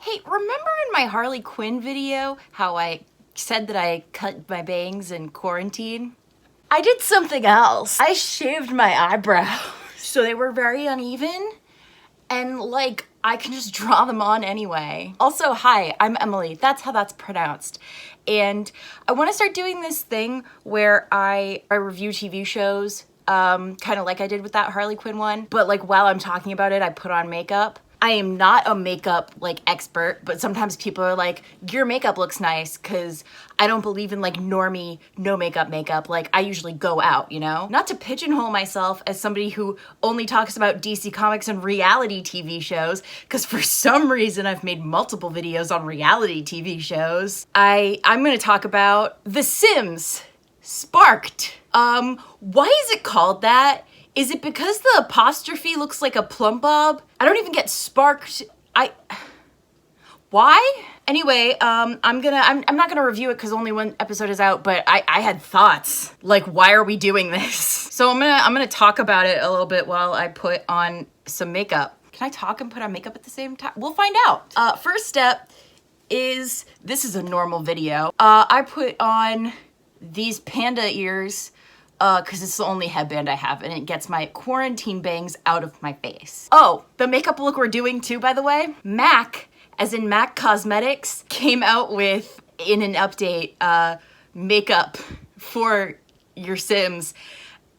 Hey, remember in my Harley Quinn video how I said that I cut my bangs in quarantine? I did something else. I shaved my eyebrows. So they were very uneven and like I can just draw them on anyway. Also, hi, I'm Emily. That's how that's pronounced. And I want to start doing this thing where I review TV shows, kind of like I did with that Harley Quinn one. But like while I'm talking about it, I put on makeup. I am not a makeup like expert, but sometimes people are like, your makeup looks nice, because I don't believe in like normie, no makeup. Like I usually go out, you know? Not to pigeonhole myself as somebody who only talks about DC Comics and reality TV shows, because for some reason I've made multiple videos on reality TV shows. I'm gonna talk about The Sims Sparked. Why is it called that? Is it because the apostrophe looks like a plumb bob? I don't even get sparked. Why? Anyway, I'm not gonna review it because only one episode is out, but I had thoughts. Like, why are we doing this? So I'm gonna talk about it a little bit while I put on some makeup. Can I talk and put on makeup at the same time? We'll find out. First step is, this is a normal video. I put on these panda ears because it's the only headband I have and it gets my quarantine bangs out of my face. Oh, the makeup look we're doing too, by the way. MAC, as in MAC Cosmetics, came out with, in an update, makeup for your Sims,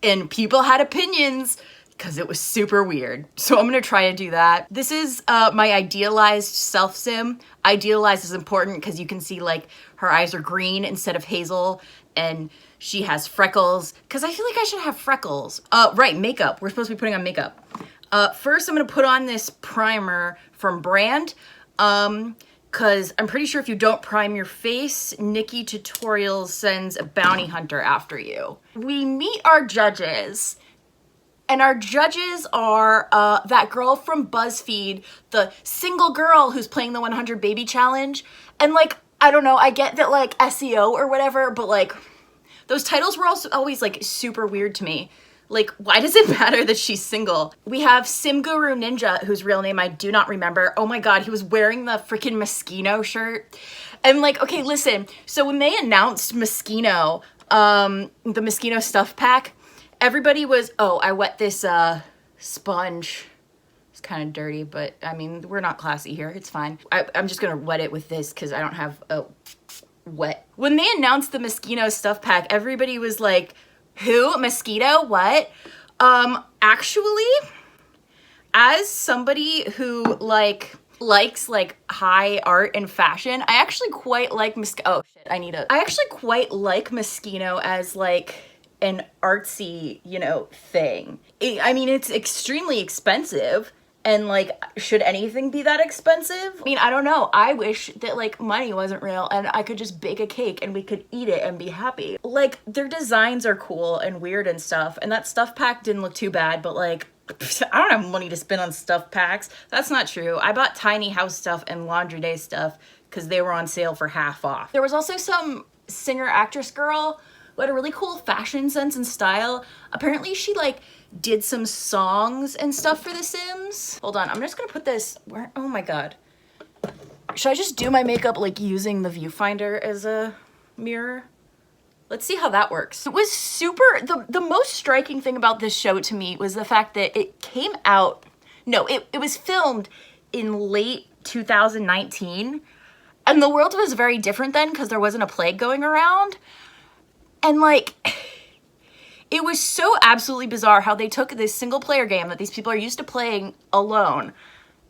and people had opinions because it was super weird. So I'm gonna try to do that. This is my idealized self-sim. Idealized is important because you can see like her eyes are green instead of hazel, and she has freckles, because I feel like I should have freckles. Right, makeup. We're supposed to be putting on makeup. First, I'm gonna put on this primer from Brand, because I'm pretty sure if you don't prime your face, Nikki Tutorials sends a bounty hunter after you. We meet our judges, and our judges are that girl from BuzzFeed, the single girl who's playing the 100 Baby Challenge, and like, I don't know, I get that like SEO or whatever, but like, those titles were also always like super weird to me. Like, why does it matter that she's single? We have Sim Guru Ninja, whose real name I do not remember. Oh my God, he was wearing the freaking Moschino shirt. And like, okay, listen. So when they announced Moschino, the Moschino stuff pack, everybody was, oh, I wet this sponge. It's kind of dirty, but I mean, we're not classy here. It's fine. I'm just gonna wet it with this because I don't have a wet. When they announced the Moschino stuff pack, everybody was like, who? Mosquito? What? Actually, as somebody who likes like high art and fashion, I actually quite like I actually quite like Moschino as like an artsy, you know, thing. I mean, it's extremely expensive. And like, should anything be that expensive? I mean, I don't know. I wish that like money wasn't real and I could just bake a cake and we could eat it and be happy. Like, their designs are cool and weird and stuff. And that stuff pack didn't look too bad, but like, I don't have money to spend on stuff packs. That's not true. I bought tiny house stuff and laundry day stuff because they were on sale for half off. There was also some singer actress girl who had a really cool fashion sense and style. Apparently she like did some songs and stuff for The Sims. Hold on, I'm just gonna put this where, oh my God. Should I just do my makeup like using the viewfinder as a mirror? Let's see how that works. It was super, the most striking thing about this show to me was the fact that it came out, no, it was filmed in late 2019. And the world was very different then because there wasn't a plague going around. And like, it was so absolutely bizarre how they took this single player game that these people are used to playing alone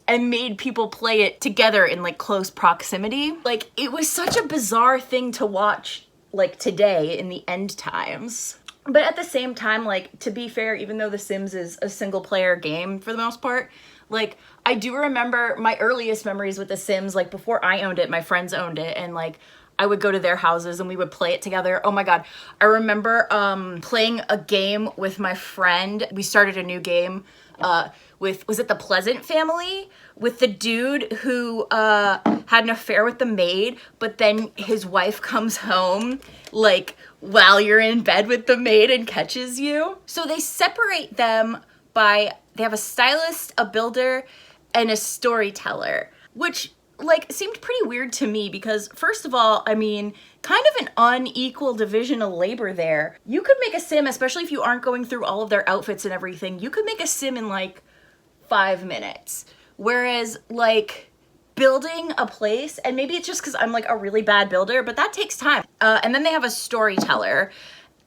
and made people play it together in like close proximity. Like, it was such a bizarre thing to watch like today in the end times. But at the same time, like, to be fair, even though The Sims is a single player game for the most part, like, I do remember my earliest memories with The Sims, like before I owned it, my friends owned it, and like, I would go to their houses and we would play it together. Oh my God. I remember playing a game with my friend. We started a new game with, was it the Pleasant family? With the dude who had an affair with the maid, but then his wife comes home like while you're in bed with the maid and catches you. So they separate them by, they have a stylist, a builder, and a storyteller, which like seemed pretty weird to me because first of all, I mean, kind of an unequal division of labor there. You could make a sim, especially if you aren't going through all of their outfits and everything, you could make a sim in like 5 minutes. Whereas like building a place, and maybe it's just because I'm like a really bad builder, but that takes time. And then they have a storyteller,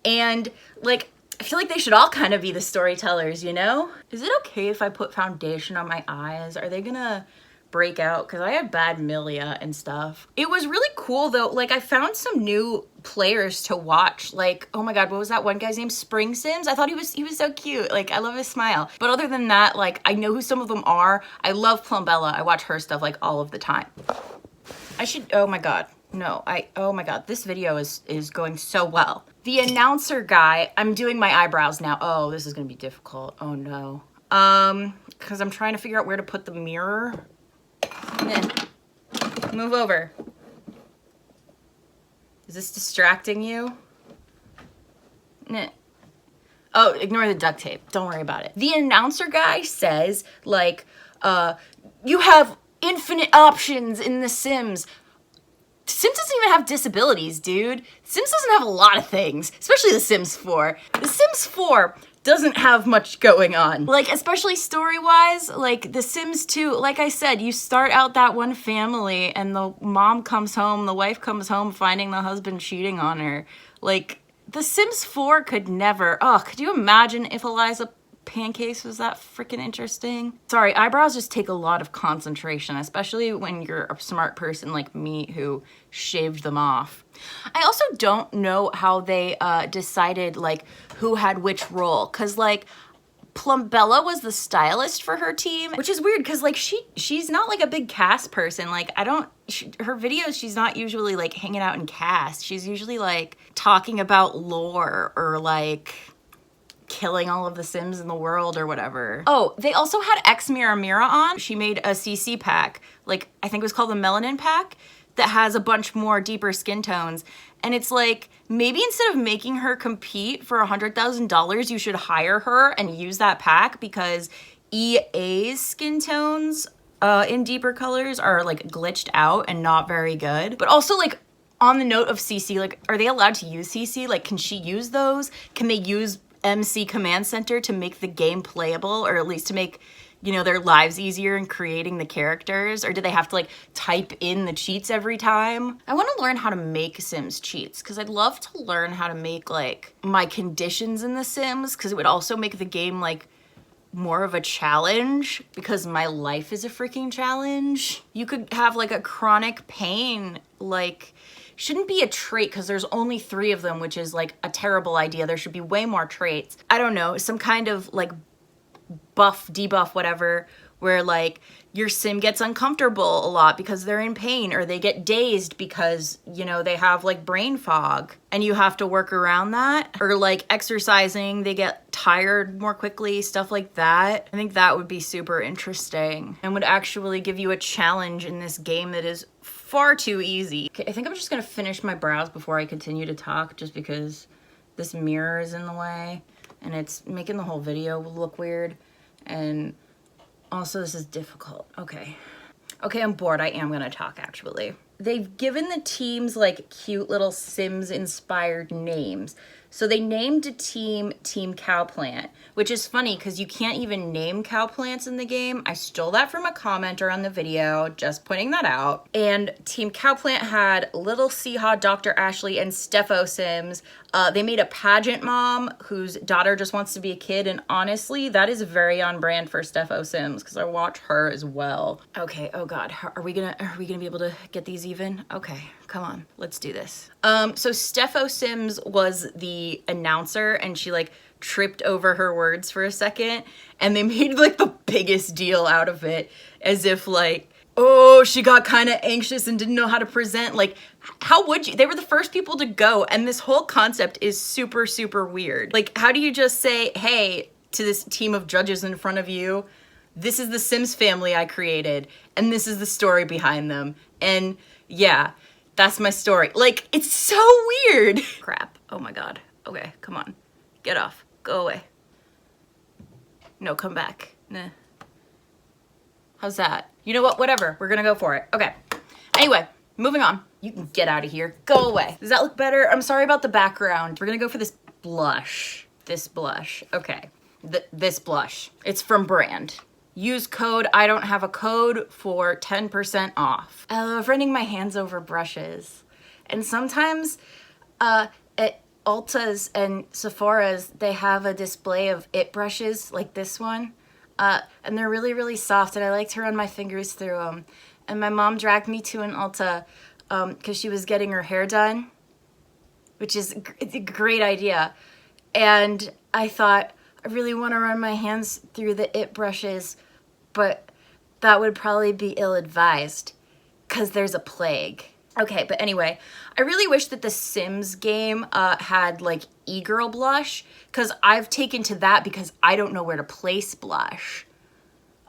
and like I feel like they should all kind of be the storytellers, you know? Is it okay if I put foundation on my eyes? Are they gonna break out? Because I have bad milia and stuff. It was really cool though. Like I found some new players to watch. Like, oh my God, what was that one guy's name? Spring Sims? I thought he was so cute. Like I love his smile. But other than that, like I know who some of them are. I love Plumbella. I watch her stuff like all of the time. I should, oh my God. No, oh my God, this video is going so well. The announcer guy, I'm doing my eyebrows now. Oh, this is gonna be difficult. Oh no. Because I'm trying to figure out where to put the mirror. Move over. Is this distracting you? Oh, ignore the duct tape. Don't worry about it. The announcer guy says, like, you have infinite options in The Sims. Sims doesn't even have disabilities, dude. Sims doesn't have a lot of things, especially The Sims 4. The Sims 4 doesn't have much going on. Like, especially story-wise, like The Sims 2, like I said, you start out that one family and the mom comes home, the wife comes home finding the husband cheating on her. Like, The Sims 4 could never, oh, could you imagine if Eliza Pancakes was that freaking interesting? Sorry, eyebrows just take a lot of concentration, especially when you're a smart person like me who shaved them off. I also don't know how they decided like who had which role, because like Plumbella was the stylist for her team, which is weird because like she's not like a big cast person. Like her videos, she's not usually like hanging out in cast. She's usually like talking about lore or like killing all of the Sims in the world or whatever. Oh, they also had X Mira Mira on. She made a CC pack, like I think it was called the Melanin Pack, that has a bunch more deeper skin tones. And it's like, maybe instead of making her compete for $100,000, you should hire her and use that pack, because EA's skin tones in deeper colors are like glitched out and not very good. But also like on the note of CC, like are they allowed to use CC? Like can she use those? Can they use MC Command Center to make the game playable, or at least to make, you know, their lives easier in creating the characters? Or do they have to like type in the cheats every time? I want to learn how to make Sims cheats, because I'd love to learn how to make like my conditions in the Sims, because it would also make the game like more of a challenge, because my life is a freaking challenge. You could have like a chronic pain, like shouldn't be a trait because there's only 3 of them, which is like a terrible idea. There should be way more traits. I don't know, some kind of like buff, debuff, whatever, where like your sim gets uncomfortable a lot because they're in pain, or they get dazed because, you know, they have like brain fog and you have to work around that. Or like exercising, they get tired more quickly, stuff like that. I think that would be super interesting and would actually give you a challenge in this game that is far too easy. Okay, I think I'm just gonna finish my brows before I continue to talk, just because this mirror is in the way and it's making the whole video look weird. And also this is difficult. Okay, I'm bored. I am gonna talk actually. They've given the teams like cute little Sims inspired names. So they named a team Team Cowplant, which is funny because you can't even name cowplants in the game. I stole that from a commenter on the video, just pointing that out. And Team Cowplant had Little Seehaw, Dr. Ashley, and Steffo Sims. They made a pageant mom whose daughter just wants to be a kid, and honestly, that is very on brand for Steffo Sims because I watch her as well. Okay, oh God, are we gonna be able to get these even? Okay, come on, let's do this. So Steffo Sims was the announcer, and she like tripped over her words for a second, and they made like the biggest deal out of it, as if like, oh, she got kind of anxious and didn't know how to present. Like, how would you? They were the first people to go, and this whole concept is super, super weird. Like, how do you just say, hey, to this team of judges in front of you, this is the Sims family I created, and this is the story behind them, and yeah, that's my story. Like, it's so weird. Crap. Oh my God. Okay, come on. Get off. Go away. No, come back. Nah. How's that? You know what? Whatever. We're gonna go for it. Okay. Anyway, moving on. You can get out of here. Go away. Does that look better? I'm sorry about the background. We're gonna go for this blush. This blush. Okay. This blush. It's from Brand. Use code I don't have a code for 10% off. I love running my hands over brushes. And sometimes at Ulta's and Sephora's, they have a display of IT brushes like this one. And they're really, really soft, and I like to run my fingers through them. And my mom dragged me to an Ulta because she was getting her hair done, which is a great idea. And I thought, I really want to run my hands through the IT brushes, but that would probably be ill-advised because there's a plague. Okay, but anyway, I really wish that the Sims game had like e-girl blush, because I've taken to that because I don't know where to place blush.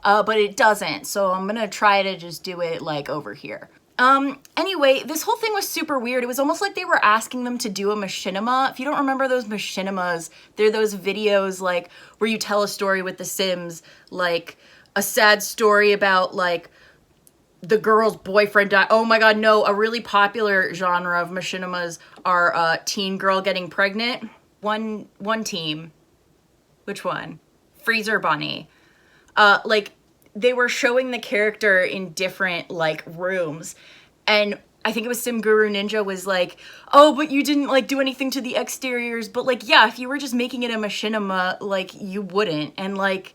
But it doesn't, so I'm gonna try to just do it like over here. Anyway, this whole thing was super weird. It was almost like they were asking them to do a machinima. If you don't remember those machinimas, they're those videos like where you tell a story with the Sims, like a sad story about like the girl's boyfriend died. Oh my god, no, a really popular genre of machinimas are teen girl getting pregnant. One team. Which one? Freezer Bunny. Like, they were showing the character in different, like, rooms, and I think it was Sim Guru Ninja was like, oh, but you didn't, like, do anything to the exteriors, but, like, yeah, if you were just making it a machinima, like, you wouldn't, and, like,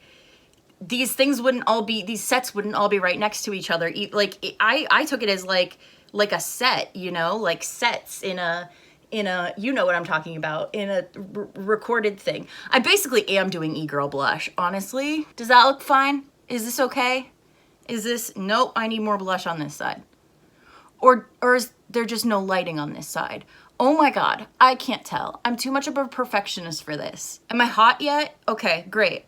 these things wouldn't all be, these sets wouldn't all be right next to each other. Like, I took it as, like a set, you know, like, sets in a, you know what I'm talking about, in a recorded thing. I basically am doing e-girl blush, honestly. Does that look fine? Is this okay? Is this, nope, I need more blush on this side. Or is there just no lighting on this side? Oh my god, I can't tell. I'm too much of a perfectionist for this. Am I hot yet? Okay, great.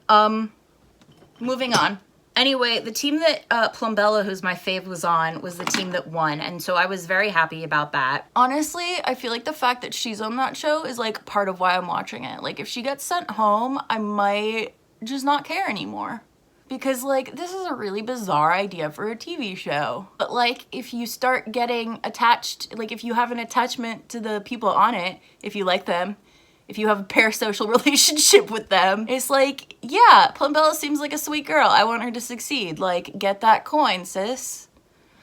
Moving on. Anyway, the team that Plumbella, who's my fave, was on was the team that won, and so I was very happy about that. Honestly, I feel like the fact that she's on that show is like part of why I'm watching it. Like, if she gets sent home, I might just not care anymore. Because, like, this is a really bizarre idea for a TV show. But, like, if you start getting attached, like, if you have an attachment to the people on it, if you like them, if you have a parasocial relationship with them, it's like, yeah, Plumbella seems like a sweet girl. I want her to succeed. Like, get that coin, sis.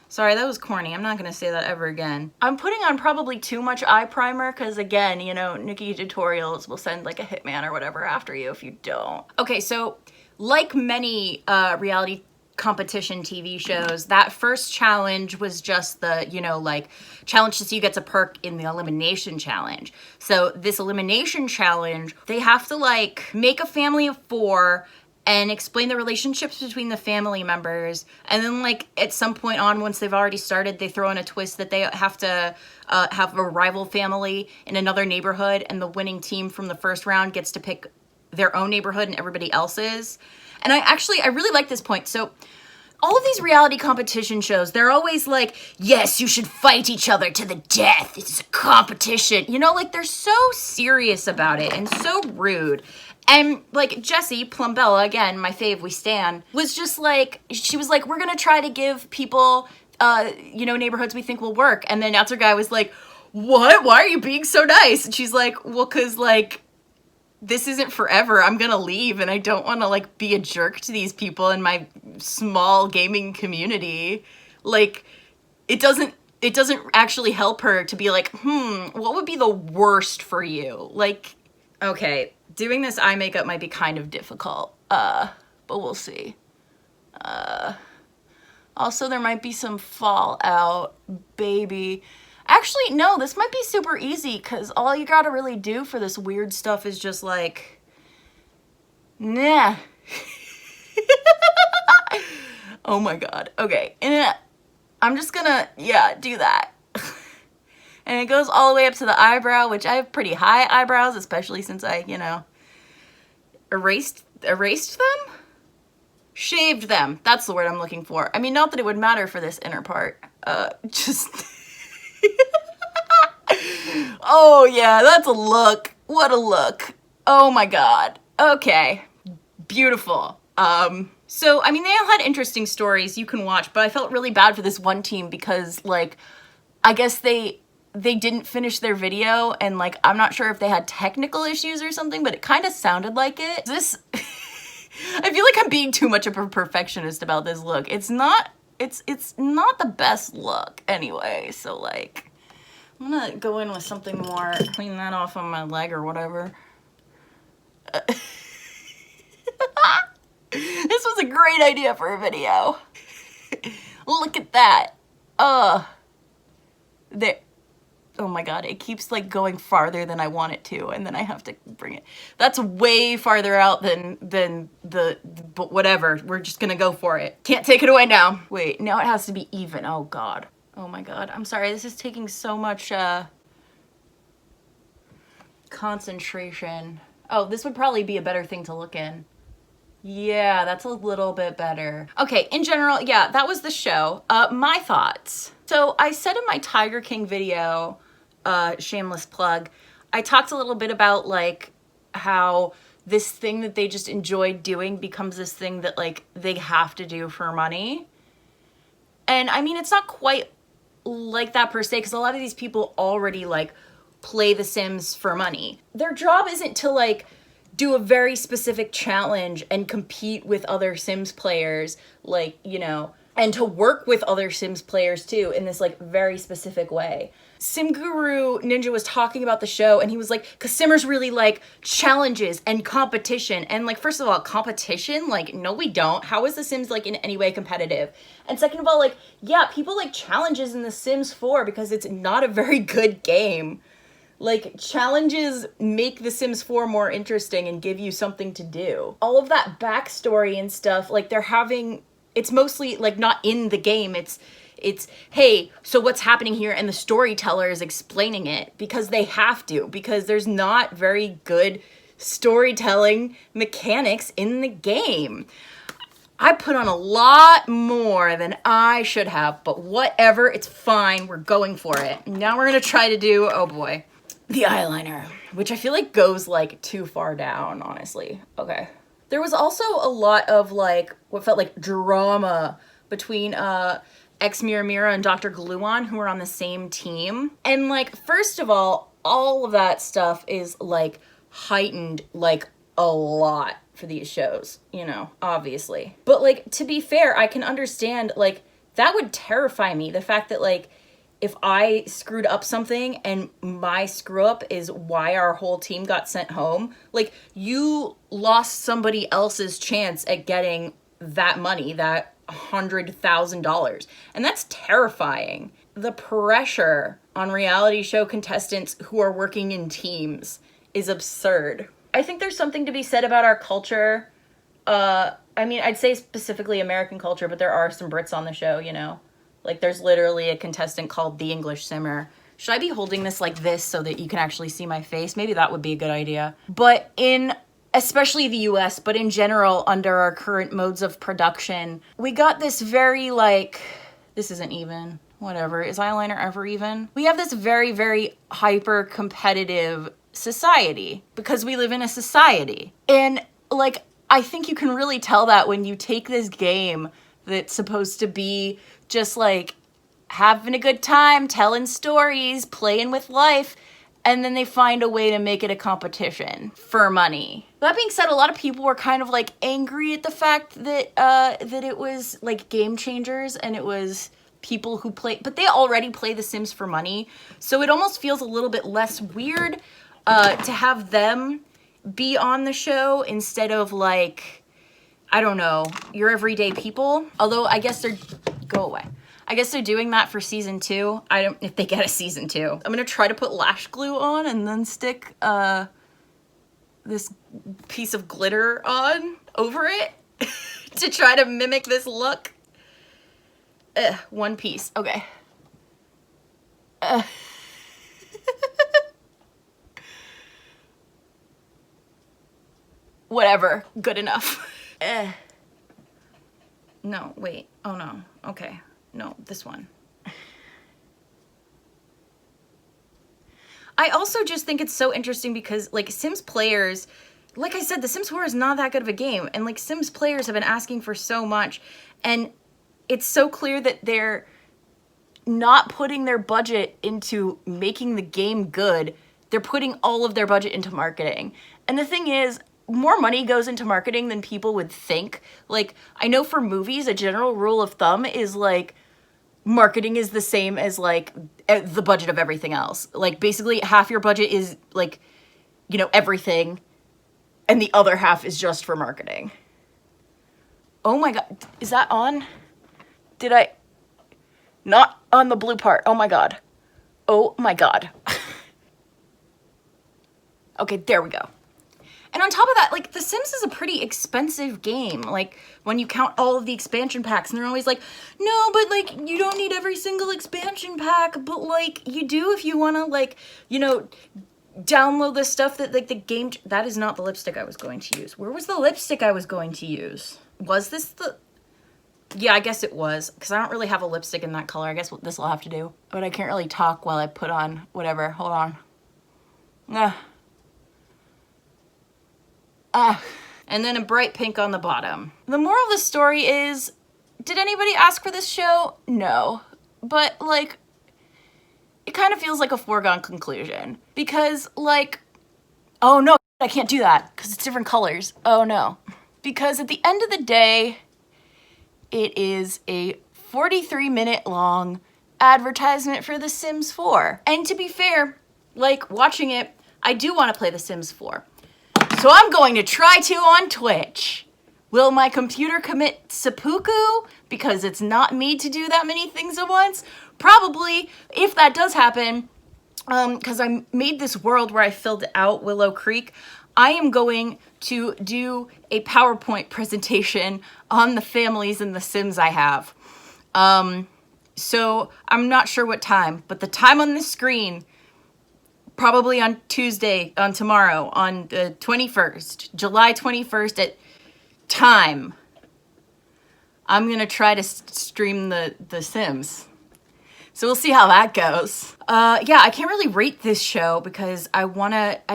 Sorry, that was corny. I'm not gonna say that ever again. I'm putting on probably too much eye primer because, again, you know, Nikki Tutorials will send, like, a hitman or whatever after you if you don't. Okay, so like many reality competition TV shows, that first challenge was just the, you know, like, challenge to see who gets a perk in the elimination challenge. So this elimination challenge, they have to, like, make a family of 4 and explain the relationships between the family members. And then, like, at some point on, once they've already started, they throw in a twist that they have to have a rival family in another neighborhood, and the winning team from the first round gets to pick their own neighborhood and everybody else's. And I really like this point. So all of these reality competition shows, they're always like, yes, you should fight each other to the death. It's a competition. You know, like, they're so serious about it and so rude. And, like, Jessie, Plumbella, again, my fave, we stan, was just like, she was like, we're gonna try to give people, you know, neighborhoods we think will work. And then Announcer Guy was like, what? Why are you being so nice? And she's like, well, cause, like, this isn't forever. I'm gonna leave, and I don't want to, like, be a jerk to these people in my small gaming community. Like, it doesn't actually help her to be like, what would be the worst for you? Like, okay, doing this eye makeup might be kind of difficult, but we'll see. Also, there might be some fallout, baby. Actually, no, this might be super easy, because all you gotta really do for this weird stuff is just, like, nah. Oh my god. Okay, and I'm just gonna, yeah, do that. And it goes all the way up to the eyebrow, which I have pretty high eyebrows, especially since I, you know, erased them? Shaved them. That's the word I'm looking for. I mean, not that it would matter for this inner part. Just... Oh yeah, that's a look. What a look. Oh my god. Okay. Beautiful. So, I mean, they all had interesting stories you can watch, but I felt really bad for this one team because, like, I guess they didn't finish their video, and, like, I'm not sure if they had technical issues or something, but it kind of sounded like it. This, I feel like I'm being too much of a perfectionist about this look. It's not the best look anyway, so, like, I'm gonna go in with something more, clean that off on my leg or whatever. This was a great idea for a video. Look at that. There. Oh my god, it keeps like going farther than I want it to, and then I have to bring it. That's way farther out than but whatever. We're just gonna go for it. Can't take it away now. Wait, now it has to be even. Oh god. Oh my god. I'm sorry, this is taking so much concentration. Oh, this would probably be a better thing to look in. Yeah, that's a little bit better. Okay, in general, yeah, that was the show. My thoughts. So I said in my Tiger King video, shameless plug, I talked a little bit about like how this thing that they just enjoyed doing becomes this thing that like they have to do for money. And I mean, it's not quite like that per se, because a lot of these people already like play The Sims for money. Their job isn't to like do a very specific challenge and compete with other Sims players, like, you know, and to work with other Sims players too in this like very specific way. Sim Guru Ninja was talking about the show, and he was like, cause Simmers really like challenges and competition. And like, first of all, competition? Like, no, we don't. How is The Sims like in any way competitive? And second of all, like, yeah, people like challenges in The Sims 4 because it's not a very good game. Like, challenges make The Sims 4 more interesting and give you something to do. All of that backstory and stuff, like, they're having, it's mostly, like, not in the game. It's, hey, so what's happening here? And the storyteller is explaining it because they have to, because there's not very good storytelling mechanics in the game. I put on a lot more than I should have, but whatever, it's fine. We're going for it. Now we're gonna try to do, oh boy, the eyeliner, which I feel like goes like too far down, honestly. Okay. There was also a lot of like what felt like drama between Ex Mira Mira and Dr. Gluon, who were on the same team. And like, first of all of that stuff is like heightened like a lot for these shows, you know, obviously. But like, to be fair, I can understand like that would terrify me. The fact that like, if I screwed up something and my screw up is why our whole team got sent home, like you lost somebody else's chance at getting that money, that $100,000. And that's terrifying. The pressure on reality show contestants who are working in teams is absurd. I think there's something to be said about our culture. I mean, I'd say specifically American culture, but there are some Brits on the show, you know? Like, there's literally a contestant called The English Simmer. Should I be holding this like this so that you can actually see my face? Maybe that would be a good idea. But in, especially the US, but in general, under our current modes of production, we got this very, like, this isn't even, whatever. Is eyeliner ever even? We have this very, very hyper-competitive society because we live in a society. And, like, I think you can really tell that when you take this game that's supposed to be just like having a good time, telling stories, playing with life, and then they find a way to make it a competition for money. That being said, a lot of people were kind of like angry at the fact that that it was like Game Changers and it was people who play, but they already play The Sims for money, so it almost feels a little bit less weird to have them be on the show instead of like, I don't know, your everyday people. Although I guess they're, go away. I guess they're doing that for season 2. I don't, if they get a season 2. I'm gonna try to put lash glue on and then stick this piece of glitter on over it to try to mimic this look. One piece, okay. Whatever, good enough. No, wait, oh no, okay. No, this one. I also just think it's so interesting because like Sims players like I said, The Sims 4 is not that good of a game, and like Sims players have been asking for so much, and it's so clear that they're not putting their budget into making the game good. They're putting all of their budget into marketing. And the thing is, more money goes into marketing than people would think. Like, I know for movies, a general rule of thumb is like, marketing is the same as like the budget of everything else. Like, basically half your budget is like, you know, everything, and the other half is just for marketing. Oh my God, is that on? Did I? Not on the blue part. Oh my God. Oh my God. Okay, there we go. And on top of that, like, The Sims is a pretty expensive game. Like, when you count all of the expansion packs, and they're always like, no, but like, you don't need every single expansion pack, but like, you do if you wanna, like, you know, download the stuff that like the game. That is not the lipstick I was going to use. Where was the lipstick I was going to use? Was this the? Yeah, I guess it was, because I don't really have a lipstick in that color. I guess this will have to do. But I can't really talk while I put on whatever. Hold on. And then a bright pink on the bottom. The moral of the story is, did anybody ask for this show? No. But like, it kind of feels like a foregone conclusion. Because like, oh no, I can't do that, because it's different colors. Oh no. Because at the end of the day, it is a 43-minute long advertisement for The Sims 4. And to be fair, like, watching it, I do want to play The Sims 4. So I'm going to try to on Twitch. Will my computer commit seppuku because it's not made to do that many things at once? Probably. If that does happen, because I made this world where I filled out Willow Creek, I am going to do a PowerPoint presentation on the families in The Sims I have. So I'm not sure what time, but the time on the screen, probably on Tuesday, on tomorrow, on the 21st, July 21st at time, I'm going to try to stream the Sims. So we'll see how that goes. Yeah, I can't really rate this show because I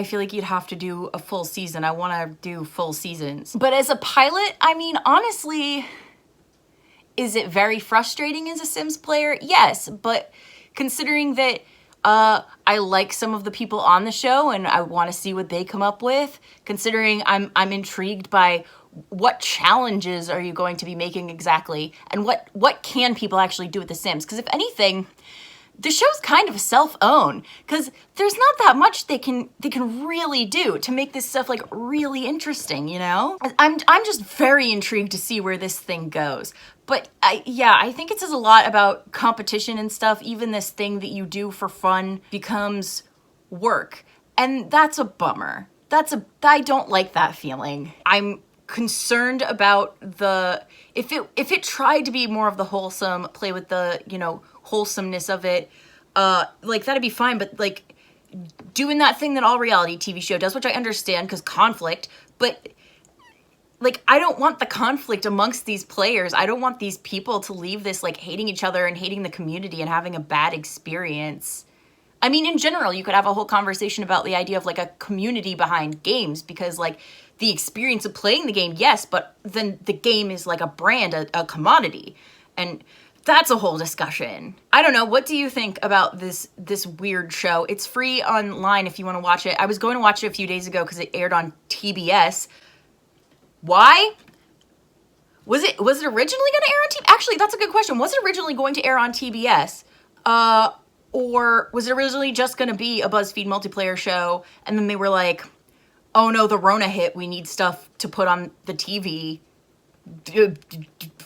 feel like you'd have to do a full season. I want to do full seasons. But as a pilot, I mean, honestly, is it very frustrating as a Sims player? Yes, but considering that I like some of the people on the show and I want to see what they come up with, considering I'm intrigued by what challenges are you going to be making exactly, and what can people actually do with The Sims? Because if anything, the show's kind of self-own, because there's not that much they can really do to make this stuff like really interesting, you know? I'm just very intrigued to see where this thing goes. But I think it says a lot about competition and stuff. Even this thing that you do for fun becomes work, and that's a bummer. I don't like that feeling. I'm concerned about if it tried to be more of the wholesome, play with the, you know, wholesomeness of it, like that'd be fine, but like doing that thing that all reality TV show does, which I understand because conflict, but like I don't want the conflict amongst these players. I don't want these people to leave this like hating each other and hating the community and having a bad experience. I mean, in general, you could have a whole conversation about the idea of like a community behind games, because like the experience of playing the game, yes, but then the game is like a brand, a commodity. And that's a whole discussion. I don't know. What do you think about this weird show? It's free online if you want to watch it. I was going to watch it a few days ago because it aired on TBS. Why? Was it originally going to air on TBS? Actually, that's a good question. Was it originally going to air on TBS? Or was it originally just going to be a BuzzFeed multiplayer show, and then they were like, oh no, the Rona hit, we need stuff to put on the TV,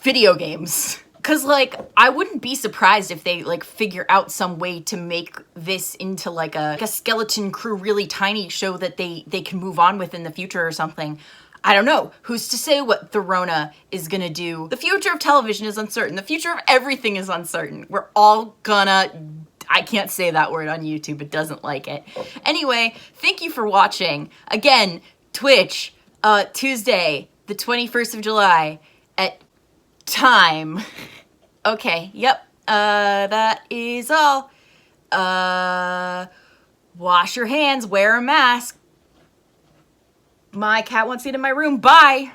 video games. Because, like, I wouldn't be surprised if they, like, figure out some way to make this into, like a skeleton crew, really tiny show that they can move on with in the future or something. I don't know. Who's to say what the Rona is gonna do? The future of television is uncertain. The future of everything is uncertain. We're all gonna... I can't say that word on YouTube. It doesn't like it. Anyway, thank you for watching. Again, Twitch, Tuesday, the 21st of July at time. Okay, yep. That is all. Wash your hands, wear a mask. My cat wants to eat in my room. Bye.